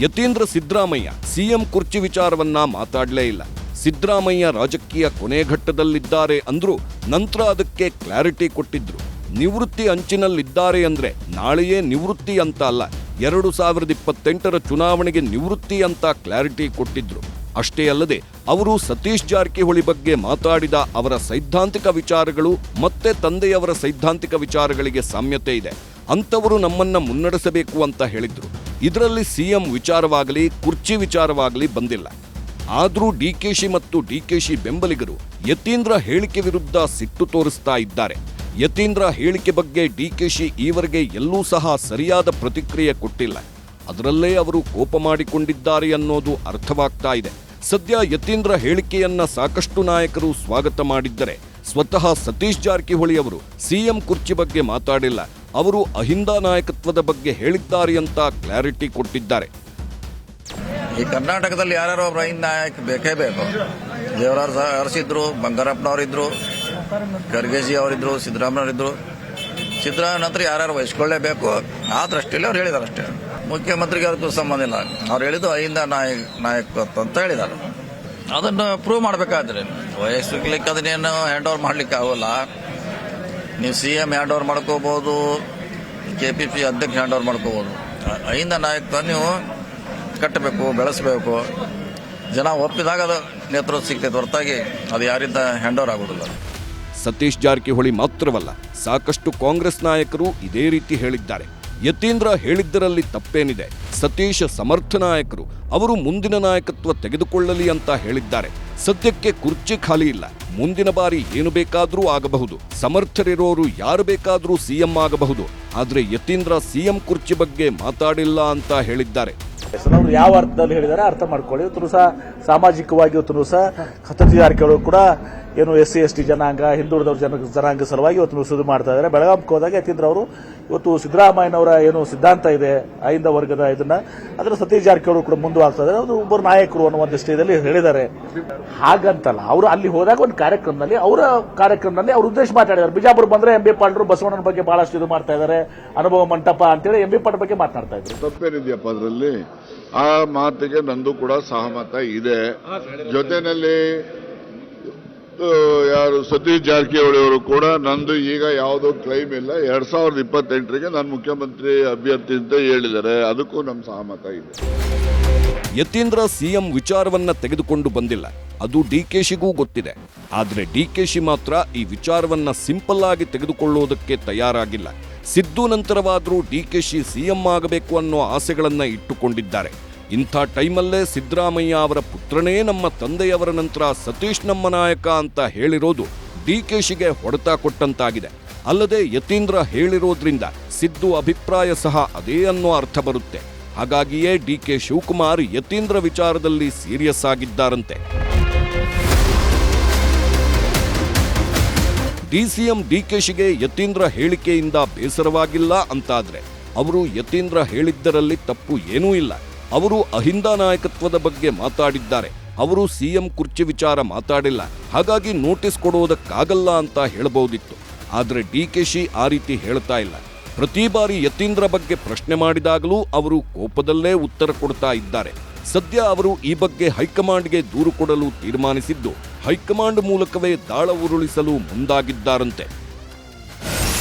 ಯತೀಂದ್ರ ಸಿದ್ದರಾಮಯ್ಯ ಸಿಎಂ ಕುರ್ಚಿ ವಿಚಾರವನ್ನ ಮಾತಾಡಲೇ ಇಲ್ಲ. ಸಿದ್ದರಾಮಯ್ಯ ರಾಜಕೀಯ ಕೊನೆ ಘಟ್ಟದಲ್ಲಿದ್ದಾರೆ ಅಂದ್ರೂ ನಂತರ ಅದಕ್ಕೆ ಕ್ಲಾರಿಟಿ ಕೊಟ್ಟಿದ್ರು. ನಿವೃತ್ತಿ ಅಂಚಿನಲ್ಲಿದ್ದಾರೆ ಅಂದ್ರೆ ನಾಳೆಯೇ ನಿವೃತ್ತಿ ಅಂತ ಅಲ್ಲ, 2028 ಚುನಾವಣೆಗೆ ನಿವೃತ್ತಿ ಅಂತ ಕ್ಲಾರಿಟಿ ಕೊಟ್ಟಿದ್ರು. ಅಷ್ಟೇ ಅಲ್ಲದೆ ಅವರು ಸತೀಶ್ ಜಾರಕಿಹೊಳಿ ಬಗ್ಗೆ ಮಾತಾಡಿದ ಅವರ ಸೈದ್ಧಾಂತಿಕ ವಿಚಾರಗಳು ಮತ್ತೆ ತಂದೆಯವರ ಸೈದ್ಧಾಂತಿಕ ವಿಚಾರಗಳಿಗೆ ಸಾಮ್ಯತೆ ಇದೆ. ಅಂತವರು ನಮ್ಮನ್ನ ಮುನ್ನಡೆಸಬೇಕು ಅಂತ ಹೇಳಿದ್ರು. ಇದರಲ್ಲಿ ಸಿಎಂ ವಿಚಾರವಾಗಲಿ ಕುರ್ಚಿ ವಿಚಾರವಾಗಲಿ ಬಂದಿಲ್ಲ. ಆದರೂ ಡಿಕೆಶಿ ಮತ್ತು ಡಿಕೆಶಿ ಬೆಂಬಲಿಗರು ಯತೀಂದ್ರ ಹೇಳಿಕೆ ವಿರುದ್ಧ ಸಿಟ್ಟು ತೋರಿಸ್ತಾ ಇದ್ದಾರೆ. ಯತೀಂದ್ರ ಹೇಳಿಕೆ ಬಗ್ಗೆ ಡಿಕೆಶಿ ಈವರೆಗೆ ಎಲ್ಲೂ ಸಹ ಸರಿಯಾದ ಪ್ರತಿಕ್ರಿಯೆ ಕೊಟ್ಟಿಲ್ಲ. ಅದರಲ್ಲೇ ಅವರು ಕೋಪ ಮಾಡಿಕೊಂಡಿದ್ದಾರೆ ಅನ್ನೋದು ಅರ್ಥವಾಗ್ತಾ ಇದೆ. ಸದ್ಯ ಯತೀಂದ್ರ ಹೇಳಿಕೆಯನ್ನ ಸಾಕಷ್ಟು ನಾಯಕರು ಸ್ವಾಗತ ಮಾಡಿದ್ದರೆ ಸ್ವತಃ ಸತೀಶ್ ಜಾರಕಿಹೊಳಿ ಅವರು ಸಿಎಂ ಕುರ್ಚಿ ಬಗ್ಗೆ ಮಾತಾಡಿಲ್ಲ. ಅವರು ಅಹಿಂದ ನಾಯಕತ್ವದ ಬಗ್ಗೆ ಹೇಳಿದ್ದಾರೆ ಅಂತ ಕ್ಲಾರಿಟಿ ಕೊಟ್ಟಿದ್ದಾರೆ. ಈ ಕರ್ನಾಟಕದಲ್ಲಿ ಯಾರ್ಯಾರೋ ಒಬ್ಬ ಅಹಿಂದ ನಾಯಕ ಬೇಕೇ ಬೇಕು. ದೇವರಾಜ್ ಅರಸಿದ್ರು, ಬಂಗಾರಪ್ಪನವರಿದ್ರು, ಖರ್ಗೆಜಿ ಅವರಿದ್ರು, ಸಿದ್ದರಾಮಯ್ಯವರಿದ್ರು. ಸಿದ್ದರಾಮಯ್ಯ ನಂತರ ಯಾರ್ಯಾರು ವಹಿಸ್ಕೊಳ್ಳೇಬೇಕು ಆ ದೃಷ್ಟಿಯಲ್ಲಿ ಅವ್ರು ಹೇಳಿದಾರೆ ಅಷ್ಟೇ. ಮುಖ್ಯಮಂತ್ರಿಗೆ ಅದಕ್ಕೂ ಸಂಬಂಧ ಇಲ್ಲ. ಅವ್ರು ಹೇಳಿದ್ದು ಅಹಿಂದ ನಾಯಕತ್ವ ಅಂತ ಹೇಳಿದ್ದಾರೆ. ಅದನ್ನು ಪ್ರೂವ್ ಮಾಡಬೇಕಾದ್ರೆ ವಹಿಸ್ಲಿಕ್ಕೆ ಅದನ್ನೇನು ಹ್ಯಾಂಡ್ ಓವರ್ ಮಾಡ್ಲಿಕ್ಕೆ ಆಗೋಲ್ಲ. ನೀವು ಸಿಎಂ ಹ್ಯಾಂಡ್ ಓವರ್ ಮಾಡ್ಕೋಬಹುದು, ಕೆಪಿಸಿ ಅಧ್ಯಕ್ಷ ಹ್ಯಾಂಡ್ ಓವರ್ ಮಾಡ್ಕೋಬಹುದು. ಅಹಿಂದ ನಾಯಕತ್ವ ನೀವು ಕಟ್ಟಬೇಕು, ಬೆಳೆಸಬೇಕು. ಜನ ಒಪ್ಪಿದಾಗ ಅದು ನೇತೃತ್ವ ಸಿಗ್ತೈತೆ, ಹೊರತಾಗಿ ಅದು ಯಾರಿಂದ ಹ್ಯಾಂಡ್ ಓವರ್ ಆಗೋದಿಲ್ಲ. ಸತೀಶ್ ಜಾರಕಿಹೊಳಿ ಮಾತ್ರವಲ್ಲ, ಸಾಕಷ್ಟು ಕಾಂಗ್ರೆಸ್ ನಾಯಕರು ಇದೇ ರೀತಿ ಹೇಳಿದ್ದಾರೆ. ಯತೀಂದ್ರ ಹೇಳಿದ್ದರಲ್ಲಿ ತಪ್ಪೇನಿದೆ? ಸತೀಶ್ ಸಮರ್ಥ ನಾಯಕರು, ಅವರು ಮುಂದಿನ ನಾಯಕತ್ವ ತೆಗೆದುಕೊಳ್ಳಲಿ ಅಂತ ಹೇಳಿದ್ದಾರೆ. ಸದ್ಯಕ್ಕೆ ಕುರ್ಚಿ ಖಾಲಿ ಇಲ್ಲ. ಮುಂದಿನ ಬಾರಿ ಏನು ಬೇಕಾದರೂ ಆಗಬಹುದು. ಸಮರ್ಥರಿರೋರು ಯಾರು ಬೇಕಾದರೂ ಸಿಎಂ ಆಗಬಹುದು. ಆದ್ರೆ ಯತೀಂದ್ರ ಸಿಎಂ ಕುರ್ಚಿ ಬಗ್ಗೆ ಮಾತಾಡಿಲ್ಲ ಅಂತ ಹೇಳಿದ್ದಾರೆ. ಅವರು ಯಾವ ಅರ್ಥದಲ್ಲಿ ಹೇಳಿದ್ದಾರೆ ಅರ್ಥ ಮಾಡ್ಕೊಳ್ಳಿ. ಇವತ್ತು ಸಹ ಸಾಮಾಜಿಕವಾಗಿ ಇವತ್ತು ಸಹ ಸತೀಶ್ ಜಾರಕಿಹೊಳಿ ಕೂಡ ಏನು SC ST ಜನಾಂಗ, ಹಿಂದುಳಿದವ್ರ ಜನಾಂಗ ಸಲುವಾಗಿ ಇವತ್ತು ಸುದ್ದಿ ಮಾಡ್ತಾ ಇದ್ದಾರೆ. ಬೆಳಗಾವಿಗೆ ಹೋದಾಗ ಯತೀಂದ್ರ ಅವರು ಇವತ್ತು ಸಿದ್ದರಾಮಯ್ಯನವರ ಏನು ಸಿದ್ಧಾಂತ ಇದೆ ಅಹಿಂದ ವರ್ಗದ ಇದನ್ನ ಅದರ ಸತೀಶ್ ಜಾರಕಿಹೊಳಿ ಕೂಡ ಮುಂದುವರಿಸ್ತಾ ಇದ್ದಾರೆ. ಅದು ಒಬ್ಬರು ನಾಯಕರು ಅನ್ನೋ ಒಂದು ದೃಷ್ಟಿಯಲ್ಲಿ ಹೇಳಿದ್ದಾರೆ. ಹಾಗಂತಲ್ಲ, ಅವರು ಅಲ್ಲಿ ಹೋದಾಗ ಒಂದು ಕಾರ್ಯಕ್ರಮದಲ್ಲಿ ಅವ್ರ ಉದ್ದೇಶ ಮಾತಾಡಿದ್ದಾರೆ. ಬಿಜಾಪುರ ಬಂದ್ರೆ MB ಪಾಟೀಲ್ ಬಸವಣ್ಣನ ಬಗ್ಗೆ ಬಹಳಷ್ಟು ಇದು ಮಾಡ್ತಾ ಇದ್ದಾರೆ, ಅನುಭವ ಮಂಟಪ ಅಂತೇಳಿ MB ಪಾಟೀಲ್ ಬಗ್ಗೆ ಮಾತನಾಡ್ತಾ ಇದ್ರು. ತಪ್ಪೇನಿದೆಯಪ್ಪ ಅದರಲ್ಲಿ? ಆ ಮಾತಿಗೆ ನಂದು ಕೂಡ ಸಹಮತ ಇದೆ. ಜೊತೆಯಲ್ಲಿ ಯಾರು ಸತೀಶ್ ಜಾರಕಿಹೊಳಿ ಅವರು ಕೂಡ ನಂದು ಈಗ ಯಾವುದೋ ಕ್ಲೈಮ್ ಇಲ್ಲ, 2028ಗೆ ನಾನು ಮುಖ್ಯಮಂತ್ರಿ ಅಭ್ಯರ್ಥಿ ಅಂತ ಹೇಳಿದ್ದಾರೆ. ಅದಕ್ಕೂ ನಮ್ಮ ಸಹಮತ ಇದೆ. ಯತೀಂದ್ರ ಸಿಎಂ ವಿಚಾರವನ್ನ ತೆಗೆದುಕೊಂಡು ಬಂದಿಲ್ಲ, ಅದು ಡಿಕೆಶಿಗೂ ಗೊತ್ತಿದೆ. ಆದ್ರೆ ಡಿಕೆಶಿ ಮಾತ್ರ ಈ ವಿಚಾರವನ್ನ ಸಿಂಪಲ್ ಆಗಿ ತೆಗೆದುಕೊಳ್ಳುವುದಕ್ಕೆ ತಯಾರಾಗಿಲ್ಲ. ಸಿದ್ದು ನಂತರವಾದರೂ ಡಿಕೆಶಿ ಸಿಎಂ ಆಗಬೇಕು ಅನ್ನೋ ಆಸೆಗಳನ್ನ ಇಟ್ಟುಕೊಂಡಿದ್ದಾರೆ. ಇಂಥ ಟೈಮಲ್ಲೇ ಸಿದ್ದರಾಮಯ್ಯ ಅವರ ಪುತ್ರನೇ ನಮ್ಮ ತಂದೆಯವರ ನಂತರ ಸತೀಶ್ ನಮ್ಮ ನಾಯಕ ಅಂತ ಹೇಳಿರೋದು ಡಿಕೆಶಿಗೆ ಹೊಡೆತ ಕೊಟ್ಟಂತಾಗಿದೆ. ಅಲ್ಲದೆ ಯತೀಂದ್ರ ಹೇಳಿರೋದ್ರಿಂದ ಸಿದ್ದು ಅಭಿಪ್ರಾಯ ಸಹ ಅದೇ ಅನ್ನೋ ಅರ್ಥ ಬರುತ್ತೆ. ಹಾಗಾಗಿಯೇ ಡಿಕೆ ಶಿವಕುಮಾರ್ ಯತೀಂದ್ರ ವಿಚಾರದಲ್ಲಿ ಸೀರಿಯಸ್ ಆಗಿದ್ದಾರಂತೆ. ಡಿಸಿಎಂ ಡಿಕೆಶಿಗೆ ಯತೀಂದ್ರ ಹೇಳಿಕೆಯಿಂದ ಬೇಸರವಾಗಿಲ್ಲ ಅಂತಾದ್ರೆ ಅವರು ಯತೀಂದ್ರ ಹೇಳಿದ್ದರಲ್ಲಿ ತಪ್ಪು ಏನೂ ಇಲ್ಲ. ಅವರು ಅಹಿಂದ ನಾಯಕತ್ವದ ಬಗ್ಗೆ ಮಾತಾಡಿದ್ದಾರೆ. ಅವರು ಸಿಎಂ ಕುರ್ಚಿ ವಿಚಾರ ಮಾತಾಡಿಲ್ಲ. ಹಾಗಾಗಿ ನೋಟಿಸ್ ಕೊಡೋದಕ್ಕಾಗಲ್ಲ ಅಂತ ಹೇಳಬಹುದಿತ್ತು. ಆದರೆ ಡಿಕೆಶಿ ಆ ರೀತಿ ಹೇಳ್ತಾ ಇಲ್ಲ. ಪ್ರತಿ ಬಾರಿ ಯತೀಂದ್ರ ಬಗ್ಗೆ ಪ್ರಶ್ನೆ ಮಾಡಿದಾಗಲೂ ಅವರು ಕೋಪದಲ್ಲೇ ಉತ್ತರ ಕೊಡ್ತಾ ಇದ್ದಾರೆ. ಸದ್ಯ ಅವರು ಈ ಬಗ್ಗೆ ಹೈಕಮಾಂಡ್ಗೆ ದೂರು ಕೊಡಲು ತೀರ್ಮಾನಿಸಿದ್ದು ಹೈಕಮಾಂಡ್ ಮೂಲಕವೇ ದಾಳ ಉರುಳಿಸಲು ಮುಂದಾಗಿದ್ದಾರಂತೆ.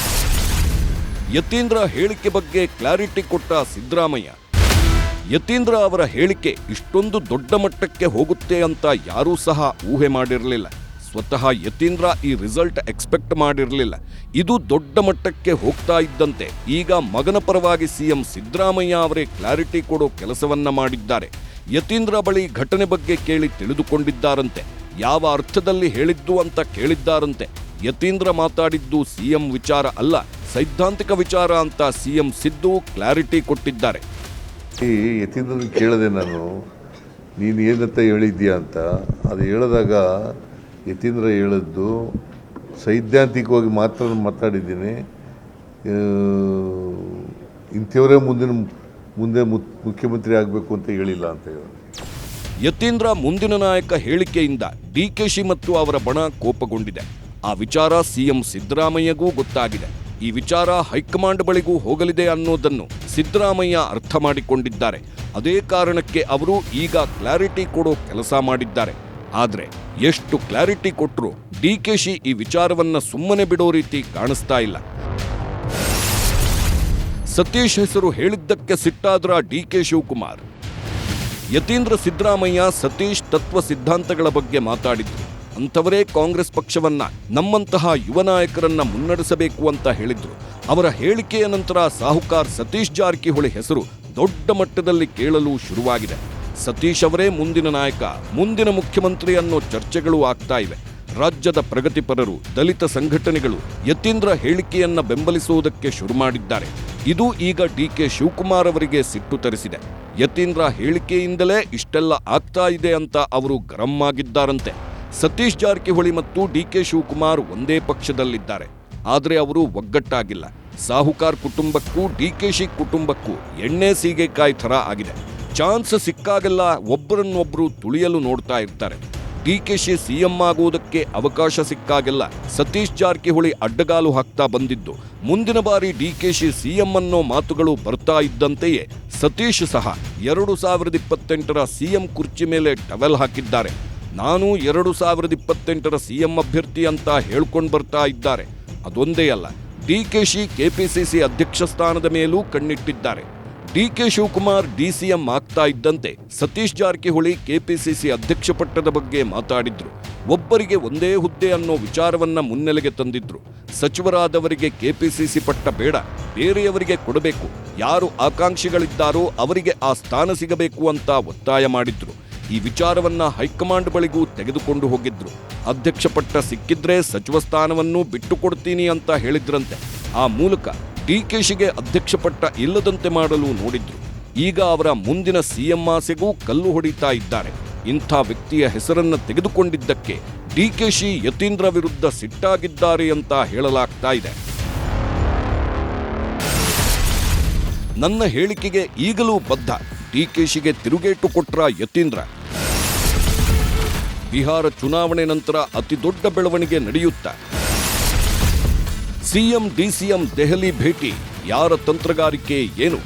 ಯತೀಂದ್ರ ಹೇಳಿಕೆ ಬಗ್ಗೆ ಕ್ಲಾರಿಟಿ ಕೊಟ್ಟ ಸಿದ್ದರಾಮಯ್ಯ. ಯತೀಂದ್ರ ಅವರ ಹೇಳಿಕೆ ಇಷ್ಟೊಂದು ದೊಡ್ಡ ಮಟ್ಟಕ್ಕೆ ಹೋಗುತ್ತೆ ಅಂತ ಯಾರೂ ಸಹ ಊಹೆ ಮಾಡಿರಲಿಲ್ಲ. ಸ್ವತಃ ಯತೀಂದ್ರ ಈ ರಿಸಲ್ಟ್ ಎಕ್ಸ್ಪೆಕ್ಟ್ ಮಾಡಿರಲಿಲ್ಲ. ಇದು ದೊಡ್ಡ ಮಟ್ಟಕ್ಕೆ ಹೋಗ್ತಾ ಇದ್ದಂತೆ ಈಗ ಮಗನ ಪರವಾಗಿ ಸಿಎಂ ಸಿದ್ದರಾಮಯ್ಯ ಅವರೇ ಕ್ಲಾರಿಟಿ ಕೊಡೋ ಕೆಲಸವನ್ನ ಮಾಡಿದ್ದಾರೆ. ಯತೀಂದ್ರ ಬಳಿ ಘಟನೆ ಬಗ್ಗೆ ಕೇಳಿ ತಿಳಿದುಕೊಂಡಿದ್ದಾರಂತೆ. ಯಾವ ಅರ್ಥದಲ್ಲಿ ಹೇಳಿದ್ದು ಅಂತ ಕೇಳಿದ್ದಾರಂತೆ. ಯತೀಂದ್ರ ಮಾತಾಡಿದ್ದು ಸಿಎಂ ವಿಚಾರ ಅಲ್ಲ, ಸೈದ್ಧಾಂತಿಕ ವಿಚಾರ ಅಂತ ಸಿಎಂ ಸಿದ್ದು ಕ್ಲಾರಿಟಿ ಕೊಟ್ಟಿದ್ದಾರೆ. ಯತೀಂದ್ರ ಕೇಳಿದೆ ನಾನು, ನೀನು ಏನಂತ ಹೇಳಿದ್ಯಾ ಅಂತ. ಅದು ಹೇಳಿದಾಗ ಯತೀಂದ್ರ ಹೇಳಿದ್ದು ಸೈದ್ಧಾಂತಿಕವಾಗಿ ಮಾತ್ರ ಮಾತಾಡಿದ್ದೀನಿ, ಇಂಥವರೇ ಮುಂದೆ ಮುಖ್ಯಮಂತ್ರಿ ಆಗಬೇಕು ಅಂತ ಹೇಳಿಲ್ಲ ಅಂತ ಹೇಳಿದ್ರು. ಯತೀಂದ್ರ ಮುಂದಿನ ನಾಯಕ ಹೇಳಿಕೆಯಿಂದ ಡಿಕೆಶಿ ಮತ್ತು ಅವರ ಬಣ ಕೋಪಗೊಂಡಿದೆ. ಆ ವಿಚಾರ ಸಿಎಂ ಸಿದ್ದರಾಮಯ್ಯಗೂ ಗೊತ್ತಾಗಿದೆ. ಈ ವಿಚಾರ ಹೈಕಮಾಂಡ್ ಬಳಿಗೂ ಹೋಗಲಿದೆ ಅನ್ನೋದನ್ನು ಸಿದ್ದರಾಮಯ್ಯ ಅರ್ಥ ಮಾಡಿಕೊಂಡಿದ್ದಾರೆ. ಅದೇ ಕಾರಣಕ್ಕೆ ಅವರು ಈಗ ಕ್ಲಾರಿಟಿ ಕೊಡೋ ಕೆಲಸ ಮಾಡಿದ್ದಾರೆ. ಆದರೆ ಎಷ್ಟು ಕ್ಲಾರಿಟಿ ಕೊಟ್ಟರೂ ಡಿಕೆಶಿ ಈ ವಿಚಾರವನ್ನ ಸುಮ್ಮನೆ ಬಿಡೋ ರೀತಿ ಕಾಣಿಸ್ತಾ ಇಲ್ಲ. ಸತೀಶ್ ಹೆಸರು ಹೇಳಿದ್ದಕ್ಕೆ ಸಿಟ್ಟಾದ್ರ ಡಿಕೆ ಶಿವಕುಮಾರ್. ಯತೀಂದ್ರ ಸಿದ್ದರಾಮಯ್ಯ ಸತೀಶ್ ತತ್ವ ಸಿದ್ಧಾಂತಗಳ ಬಗ್ಗೆ ಮಾತಾಡಿದ್ರು. ಅಂಥವರೇ ಕಾಂಗ್ರೆಸ್ ಪಕ್ಷವನ್ನ ನಮ್ಮಂತಹ ಯುವ ನಾಯಕರನ್ನ ಮುನ್ನಡೆಸಬೇಕು ಅಂತ ಹೇಳಿದ್ರು. ಅವರ ಹೇಳಿಕೆಯ ನಂತರ ಸಾಹುಕಾರ್ ಸತೀಶ್ ಜಾರಕಿಹೊಳಿ ಹೆಸರು ದೊಡ್ಡ ಮಟ್ಟದಲ್ಲಿ ಕೇಳಲು ಶುರುವಾಗಿದೆ. ಸತೀಶ್ ಅವರೇ ಮುಂದಿನ ನಾಯಕ, ಮುಂದಿನ ಮುಖ್ಯಮಂತ್ರಿ ಅನ್ನೋ ಚರ್ಚೆಗಳು ಆಗ್ತಾ ಇವೆ. ರಾಜ್ಯದ ಪ್ರಗತಿಪರರು, ದಲಿತ ಸಂಘಟನೆಗಳು ಯತೀಂದ್ರ ಹೇಳಿಕೆಯನ್ನ ಬೆಂಬಲಿಸುವುದಕ್ಕೆ ಶುರು ಮಾಡಿದ್ದಾರೆ. ಇದು ಈಗ ಡಿಕೆ ಶಿವಕುಮಾರ್ ಅವರಿಗೆ ಸಿಟ್ಟು ತರಿಸಿದೆ. ಯತೀಂದ್ರ ಹೇಳಿಕೆಯಿಂದಲೇ ಇಷ್ಟೆಲ್ಲ ಆಗ್ತಾ ಇದೆ ಅಂತ ಅವರು ಗರಂ ಆಗಿದ್ದಾರಂತೆ. ಸತೀಶ್ ಜಾರಕಿಹೊಳಿ ಮತ್ತು ಡಿಕೆ ಶಿವಕುಮಾರ್ ಒಂದೇ ಪಕ್ಷದಲ್ಲಿದ್ದಾರೆ. ಆದರೆ ಅವರು ಒಗ್ಗಟ್ಟಾಗಿಲ್ಲ. ಸಾಹುಕಾರ್ ಕುಟುಂಬಕ್ಕೂ ಡಿಕೆಶಿ ಕುಟುಂಬಕ್ಕೂ ಎಣ್ಣೆ ಸೀಗೆಕಾಯಿ ಥರ ಆಗಿದೆ. ಚಾನ್ಸ್ ಸಿಕ್ಕಾಗೆಲ್ಲ ಒಬ್ಬರನ್ನೊಬ್ಬರು ತುಳಿಯಲು ನೋಡ್ತಾ ಇರ್ತಾರೆ. ಡಿಕೆಶಿ ಸಿಎಂ ಆಗುವುದಕ್ಕೆ ಅವಕಾಶ ಸಿಕ್ಕಾಗೆಲ್ಲ ಸತೀಶ್ ಜಾರಕಿಹೊಳಿ ಅಡ್ಡಗಾಲು ಹಾಕ್ತಾ ಬಂದಿದ್ದು, ಮುಂದಿನ ಬಾರಿ ಡಿಕೆಶಿ ಸಿಎಂ ಅನ್ನೋ ಮಾತುಗಳು ಬರ್ತಾ ಇದ್ದಂತೆಯೇ ಸತೀಶ್ ಸಹ 2028ರ ಸಿಎಂ ಕುರ್ಚಿ ಮೇಲೆ ಟವೆಲ್ ಹಾಕಿದ್ದಾರೆ. ನಾನು 2028ರ ಸಿಎಂ ಅಭ್ಯರ್ಥಿ ಅಂತ ಹೇಳ್ಕೊಂಡು ಬರ್ತಾ ಇದ್ದಾರೆ. ಅದೊಂದೇ ಅಲ್ಲ, ಡಿಕೆಶಿ ಕೆಪಿಸಿಸಿ ಅಧ್ಯಕ್ಷ ಸ್ಥಾನದ ಮೇಲೂ ಕಣ್ಣಿಟ್ಟಿದ್ದಾರೆ. ಡಿಕೆ ಶಿವಕುಮಾರ್ ಡಿಸಿಎಂ ಆಗ್ತಾ ಇದ್ದಂತೆ ಸತೀಶ್ ಜಾರಕಿಹೊಳಿ ಕೆಪಿಸಿಸಿ ಅಧ್ಯಕ್ಷ ಪಟ್ಟದ ಬಗ್ಗೆ ಮಾತಾಡಿದ್ರು. ಒಬ್ಬರಿಗೆ ಒಂದೇ ಹುದ್ದೆ ಅನ್ನೋ ವಿಚಾರವನ್ನ ಮುನ್ನೆಲೆಗೆ ತಂದಿದ್ರು. ಸಚಿವರಾದವರಿಗೆ ಕೆಪಿಸಿಸಿ ಪಟ್ಟ ಬೇಡ, ಬೇರೆಯವರಿಗೆ ಕೊಡಬೇಕು, ಯಾರು ಆಕಾಂಕ್ಷಿಗಳಿದ್ದಾರೋ ಅವರಿಗೆ ಆ ಸ್ಥಾನ ಸಿಗಬೇಕು ಅಂತ ಒತ್ತಾಯ ಮಾಡಿದ್ರು. ಈ ವಿಚಾರವನ್ನ ಹೈಕಮಾಂಡ್ ಬಳಿಗೂ ತೆಗೆದುಕೊಂಡು ಹೋಗಿದ್ರು. ಅಧ್ಯಕ್ಷ ಪಟ್ಟ ಸಿಕ್ಕಿದ್ರೆ ಸಚಿವ ಸ್ಥಾನವನ್ನು ಬಿಟ್ಟು ಕೊಡ್ತೀನಿ ಅಂತ ಹೇಳಿದ್ರಂತೆ. ಆ ಮೂಲಕ ಡಿಕೆಶಿಗೆ ಅಧ್ಯಕ್ಷ ಪಟ್ಟ ಇಲ್ಲದಂತೆ ಮಾಡಲು ನೋಡಿದ್ರು. ಈಗ ಅವರ ಮುಂದಿನ ಸಿಎಂ ಆಸೆಗೂ ಕಲ್ಲು ಹೊಡಿತಾ ಇದ್ದಾರೆ. ಇಂಥ ವ್ಯಕ್ತಿಯ ಹೆಸರನ್ನ ತೆಗೆದುಕೊಂಡಿದ್ದಕ್ಕೆ ಡಿಕೆಶಿ ಯತೀಂದ್ರ ವಿರುದ್ಧ ಸಿಟ್ಟಾಗಿದ್ದಾರೆ ಅಂತ ಹೇಳಲಾಗ್ತಾ ಇದೆ. ನನ್ನ ಹೇಳಿಕೆಗೆ ಈಗಲೂ ಬದ್ಧ, ಡಿಕೆಶಿಗೆ ತಿರುಗೇಟು ಕೊಟ್ರ ಯತೀಂದ್ರ. ಬಿಹಾರ ಚುನಾವಣೆ ನಂತರ ಅತಿ ದೊಡ್ಡ ಬೆಳವಣಿಗೆ ನಡೆಯುತ್ತಾ ಸಿಎಂ ಡಿಸಿಎಂ ದೆಹಲಿ ಭೇಟಿ, ಯಾರ ತಂತ್ರಗಾರಿಕೆ ಏನು?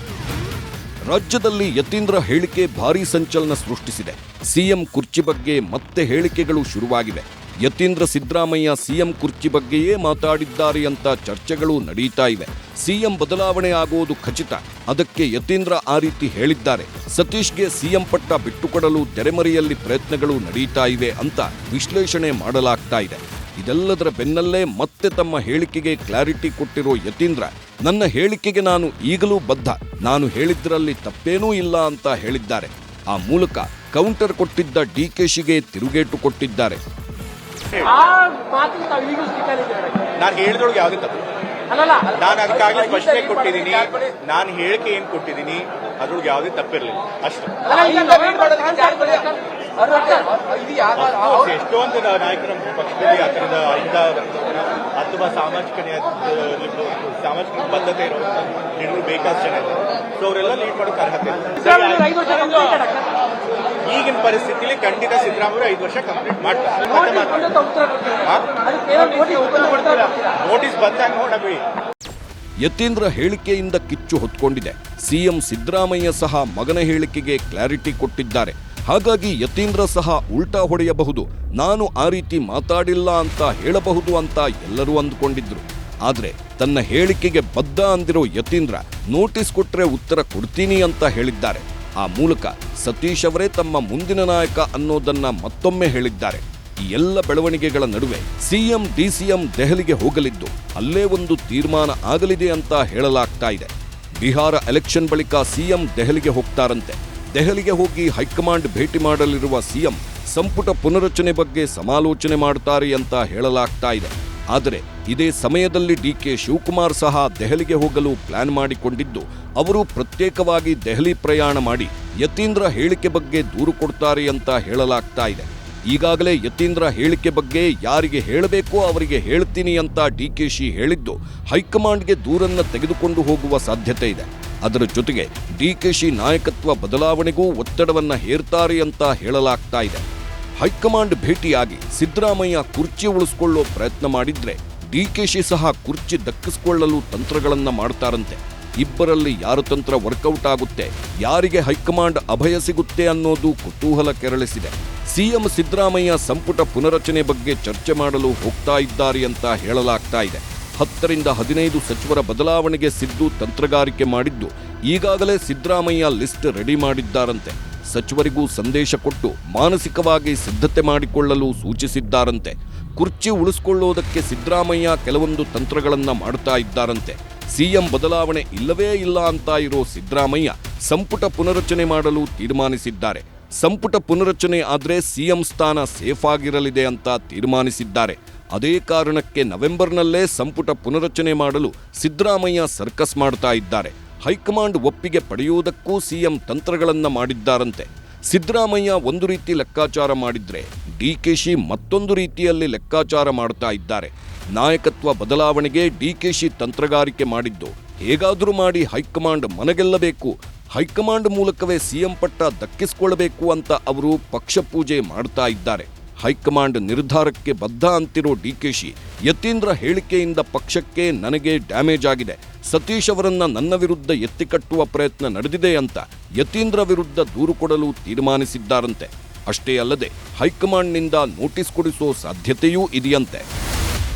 ರಾಜ್ಯದಲ್ಲಿ ಯತೀಂದ್ರ ಹೇಳಿಕೆ ಭಾರೀ ಸಂಚಲನ ಸೃಷ್ಟಿಸಿದೆ. ಸಿಎಂ ಕುರ್ಚಿ ಬಗ್ಗೆ ಮತ್ತೆ ಹೇಳಿಕೆಗಳು ಶುರುವಾಗಿವೆ. ಯತೀಂದ್ರ ಸಿದ್ದರಾಮಯ್ಯ ಸಿಎಂ ಕುರ್ಚಿ ಬಗ್ಗೆಯೇ ಮಾತಾಡಿದ್ದಾರೆ ಅಂತ ಚರ್ಚೆಗಳು ನಡೀತಾ ಇವೆ. ಸಿಎಂ ಬದಲಾವಣೆ ಆಗೋದು ಖಚಿತ, ಅದಕ್ಕೆ ಯತೀಂದ್ರ ಆ ರೀತಿ ಹೇಳಿದ್ದಾರೆ. ಸತೀಶ್ಗೆ ಸಿಎಂ ಪಟ್ಟ ಬಿಟ್ಟುಕೊಡಲು ತೆರೆಮರೆಯಲ್ಲಿ ಪ್ರಯತ್ನಗಳು ನಡೀತಾ ಇವೆ ಅಂತ ವಿಶ್ಲೇಷಣೆ ಮಾಡಲಾಗ್ತಾ ಇದೆ. ಇದೆಲ್ಲದರ ಬೆನ್ನಲ್ಲೇ ಮತ್ತೆ ತಮ್ಮ ಹೇಳಿಕೆಗೆ ಕ್ಲಾರಿಟಿ ಕೊಟ್ಟಿರೋ ಯತೀಂದ್ರ, ನನ್ನ ಹೇಳಿಕೆಗೆ ನಾನು ಈಗಲೂ ಬದ್ಧ, ನಾನು ಹೇಳಿದ್ರಲ್ಲಿ ತಪ್ಪೇನೂ ಇಲ್ಲ ಅಂತ ಹೇಳಿದ್ದಾರೆ. ಆ ಮೂಲಕ ಕೌಂಟರ್ ಕೊಟ್ಟಿದ್ದ ಡಿಕೆಶಿಗೆ ತಿರುಗೇಟು ಕೊಟ್ಟಿದ್ದಾರೆ. ನಾನು ಹೇಳಿದೊಳಗೆ ಯಾವುದೇ ತಪ್ಪು, ನಾನು ಅದಕ್ಕಾಗಲೇ ಸ್ಪಷ್ಟನೆ ಕೊಟ್ಟಿದ್ದೀನಿ. ನಾನು ಹೇಳಿಕೆ ಏನ್ ಕೊಟ್ಟಿದ್ದೀನಿ ಅದ್ರೊಳಗೆ ಯಾವುದೇ ತಪ್ಪಿರಲಿಲ್ಲ ಅಷ್ಟೇ. ಎಷ್ಟೊಂದು ನಾಯಕರ ಪಕ್ಷದಲ್ಲಿ ಆ ಥರದ ಅಥವಾ ಸಾಮಾಜಿಕ ಬದ್ಧತೆ ಇರೋ ಲೀಡರ್ ಬೇಕಾದಷ್ಟು ಜನ ಇದ್ದಾರೆ. ಸೊ ಅವರೆಲ್ಲ ಲೀಡ್ ಮಾಡೋಕೆ ಅರ್ಹತೆ ಇದೆ. ಈಗಿನ ಪರಿಸ್ಥಿತಿಯಲ್ಲಿ ಖಂಡಿತ ಸಿದ್ದರಾಮಯ್ಯ 5 ವರ್ಷ ಕಂಪ್ಲೀಟ್ ಮಾಡ್ತಾರೆ. ನೋಟಿಸ್ ಬಂದಾಗ ನೋಡಬೇಡಿ. ಯತೀಂದ್ರ ಹೇಳಿಕೆಯಿಂದ ಕಿಚ್ಚು ಹೊತ್ಕೊಂಡಿದೆ. ಸಿಎಂ ಸಿದ್ದರಾಮಯ್ಯ ಸಹ ಮಗನ ಹೇಳಿಕೆಗೆ ಕ್ಲಾರಿಟಿ ಕೊಟ್ಟಿದ್ದಾರೆ. ಹಾಗಾಗಿ ಯತೀಂದ್ರ ಸಹ ಉಲ್ಟಾ ಹೊಡೆಯಬಹುದು, ನಾನು ಆ ರೀತಿ ಮಾತಾಡಿಲ್ಲ ಅಂತ ಹೇಳಬಹುದು ಅಂತ ಎಲ್ಲರೂ ಅಂದುಕೊಂಡಿದ್ರು. ಆದ್ರೆ ತನ್ನ ಹೇಳಿಕೆಗೆ ಬದ್ಧ ಅಂದಿರೋ ಯತೀಂದ್ರ ನೋಟಿಸ್ ಕೊಟ್ರೆ ಉತ್ತರ ಕೊಡ್ತೀನಿ ಅಂತ ಹೇಳಿದ್ದಾರೆ. ಆ ಮೂಲಕ ಸತೀಶ್ ಅವರೇ ತಮ್ಮ ಮುಂದಿನ ನಾಯಕ ಅನ್ನೋದನ್ನ ಮತ್ತೊಮ್ಮೆ ಹೇಳಿದ್ದಾರೆ. ಈ ಎಲ್ಲ ಬೆಳವಣಿಗೆಗಳ ನಡುವೆ ಸಿಎಂ ಡಿಸಿಎಂ ದೆಹಲಿಗೆ ಹೋಗಲಿದ್ದು ಅಲ್ಲೇ ಒಂದು ತೀರ್ಮಾನ ಆಗಲಿದೆ ಅಂತ ಹೇಳಲಾಗ್ತಾ ಇದೆ. ಬಿಹಾರ ಎಲೆಕ್ಷನ್ ಬಳಿಕ ಸಿಎಂ ದೆಹಲಿಗೆ ಹೋಗ್ತಾರಂತೆ. ದೆಹಲಿಗೆ ಹೋಗಿ ಹೈಕಮಾಂಡ್ ಭೇಟಿ ಮಾಡಲಿರುವ ಸಿಎಂ ಸಂಪುಟ ಪುನರಚನೆ ಬಗ್ಗೆ ಸಮಾಲೋಚನೆ ಮಾಡ್ತಾರೆ ಅಂತ ಹೇಳಲಾಗ್ತಾ ಇದೆ. ಆದರೆ ಇದೇ ಸಮಯದಲ್ಲಿ ಡಿಕೆ ಶಿವಕುಮಾರ್ ಸಹ ದೆಹಲಿಗೆ ಹೋಗಲು ಪ್ಲಾನ್ ಮಾಡಿಕೊಂಡಿದ್ದು, ಅವರು ಪ್ರತ್ಯೇಕವಾಗಿ ದೆಹಲಿ ಪ್ರಯಾಣ ಮಾಡಿ ಯತೀಂದ್ರ ಹೇಳಿಕೆ ಬಗ್ಗೆ ದೂರು ಕೊಡ್ತಾರೆ ಅಂತ ಹೇಳಲಾಗ್ತಾ ಇದೆ. ಈಗಾಗಲೇ ಯತೀಂದ್ರ ಹೇಳಿಕೆ ಬಗ್ಗೆ ಯಾರಿಗೆ ಹೇಳಬೇಕೋ ಅವರಿಗೆ ಹೇಳ್ತೀನಿ ಅಂತ ಡಿಕೆಶಿ ಹೇಳಿದ್ದು ಹೈಕಮಾಂಡ್ಗೆ ದೂರನ್ನ ತೆಗೆದುಕೊಂಡು ಹೋಗುವ ಸಾಧ್ಯತೆ ಇದೆ. ಅದರ ಜೊತೆಗೆ ಡಿಕೆಶಿ ನಾಯಕತ್ವ ಬದಲಾವಣೆಗೂ ಒತ್ತಡವನ್ನ ಹೇರ್ತಾರೆ ಅಂತ ಹೇಳಲಾಗ್ತಾ ಇದೆ. ಹೈಕಮಾಂಡ್ ಭೇಟಿಯಾಗಿ ಸಿದ್ದರಾಮಯ್ಯ ಕುರ್ಚಿ ಉಳಿಸಿಕೊಳ್ಳೋ ಪ್ರಯತ್ನ ಮಾಡಿದ್ರೆ ಡಿಕೆಶಿ ಸಹ ಕುರ್ಚಿ ದಕ್ಕಿಸಿಕೊಳ್ಳಲು ತಂತ್ರಗಳನ್ನ ಮಾಡ್ತಾರಂತೆ. ಇಬ್ಬರಲ್ಲಿ ಯಾರ ತಂತ್ರ ವರ್ಕೌಟ್ ಆಗುತ್ತೆ, ಯಾರಿಗೆ ಹೈಕಮಾಂಡ್ ಅಭಯ ಸಿಗುತ್ತೆ ಅನ್ನೋದು ಕುತೂಹಲ ಕೆರಳಿಸಿದೆ. ಸಿಎಂ ಸಿದ್ದರಾಮಯ್ಯ ಸಂಪುಟ ಪುನರಚನೆ ಬಗ್ಗೆ ಚರ್ಚೆ ಮಾಡಲು ಹೋಗ್ತಾ ಇದ್ದಾರೆ ಅಂತ ಹೇಳಲಾಗ್ತಾ ಇದೆ. 10 ರಿಂದ 15 ಸಚಿವರ ಬದಲಾವಣೆಗೆ ಸಿದ್ದು ತಂತ್ರಗಾರಿಕೆ ಮಾಡಿದ್ದು ಈಗಾಗಲೇ ಸಿದ್ದರಾಮಯ್ಯ ಲಿಸ್ಟ್ ರೆಡಿ ಮಾಡಿದ್ದಾರಂತೆ. ಸಚಿವರಿಗೂ ಸಂದೇಶ ಕೊಟ್ಟು ಮಾನಸಿಕವಾಗಿ ಸಿದ್ಧತೆ ಮಾಡಿಕೊಳ್ಳಲು ಸೂಚಿಸಿದ್ದಾರಂತೆ. ಕುರ್ಚಿ ಉಳಿಸಿಕೊಳ್ಳುವುದಕ್ಕೆ ಸಿದ್ದರಾಮಯ್ಯ ಕೆಲವೊಂದು ತಂತ್ರಗಳನ್ನ ಮಾಡ್ತಾ ಇದ್ದಾರಂತೆ. ಸಿಎಂ ಬದಲಾವಣೆ ಇಲ್ಲವೇ ಇಲ್ಲ ಅಂತ ಇರೋ ಸಿದ್ದರಾಮಯ್ಯ ಸಂಪುಟ ಪುನರಚನೆ ಮಾಡಲು ತೀರ್ಮಾನಿಸಿದ್ದಾರೆ. ಸಂಪುಟ ಪುನರಚನೆ ಆದ್ರೆ ಸಿಎಂ ಸ್ಥಾನ ಸೇಫ್ ಆಗಿರಲಿದೆ ಅಂತ ತೀರ್ಮಾನಿಸಿದ್ದಾರೆ. ಅದೇ ಕಾರಣಕ್ಕೆ ನವೆಂಬರ್ನಲ್ಲೇ ಸಂಪುಟ ಪುನರಚನೆ ಮಾಡಲು ಸಿದ್ದರಾಮಯ್ಯ ಸರ್ಕಸ್ ಮಾಡ್ತಾ ಇದ್ದಾರೆ. ಹೈಕಮಾಂಡ್ ಒಪ್ಪಿಗೆ ಪಡೆಯುವುದಕ್ಕೂ ಸಿಎಂ ತಂತ್ರಗಳನ್ನ ಮಾಡಿದ್ದಾರಂತೆ. ಸಿದ್ದರಾಮಯ್ಯ ಒಂದು ರೀತಿ ಲೆಕ್ಕಾಚಾರ ಮಾಡಿದ್ರೆ ಡಿಕೆಶಿ ಮತ್ತೊಂದು ರೀತಿಯಲ್ಲಿ ಲೆಕ್ಕಾಚಾರ ಮಾಡ್ತಾ ಇದ್ದಾರೆ. ನಾಯಕತ್ವ ಬದಲಾವಣೆಗೆ ಡಿಕೆಶಿ ತಂತ್ರಗಾರಿಕೆ ಮಾಡಿದ್ದು ಹೇಗಾದ್ರೂ ಮಾಡಿ ಹೈಕಮಾಂಡ್ ಮನಗೆಲ್ಲಬೇಕು, ಹೈಕಮಾಂಡ್ ಮೂಲಕವೇ ಸಿಎಂ ಪಟ್ಟ ದಕ್ಕಿಸಿಕೊಳ್ಳಬೇಕು ಅಂತ ಅವರು ಪಕ್ಷ ಪೂಜೆ ಮಾಡ್ತಾ ಇದ್ದಾರೆ. ಹೈಕಮಾಂಡ್ ನಿರ್ಧಾರಕ್ಕೆ ಬದ್ಧ ಅಂತಿರೋ ಡಿಕೆಶಿ ಯತೀಂದ್ರ ಹೇಳಿಕೆಯಿಂದ ಪಕ್ಷಕ್ಕೆ ನನಗೆ ಡ್ಯಾಮೇಜ್ ಆಗಿದೆ, ಸತೀಶ್ ಅವರನ್ನ ನನ್ನ ವಿರುದ್ಧ ಎತ್ತಿಕಟ್ಟುವ ಪ್ರಯತ್ನ ನಡೆದಿದೆ ಅಂತ ಯತೀಂದ್ರ ವಿರುದ್ಧ ದೂರು ಕೊಡಲು ತೀರ್ಮಾನಿಸಿದ್ದಾರಂತೆ. ಅಷ್ಟೇ ಅಲ್ಲದೆ ಹೈಕಮಾಂಡ್ನಿಂದ ನೋಟಿಸ್ ಕೊಡಿಸೋ ಸಾಧ್ಯತೆಯೂ ಇದೆಯಂತೆ.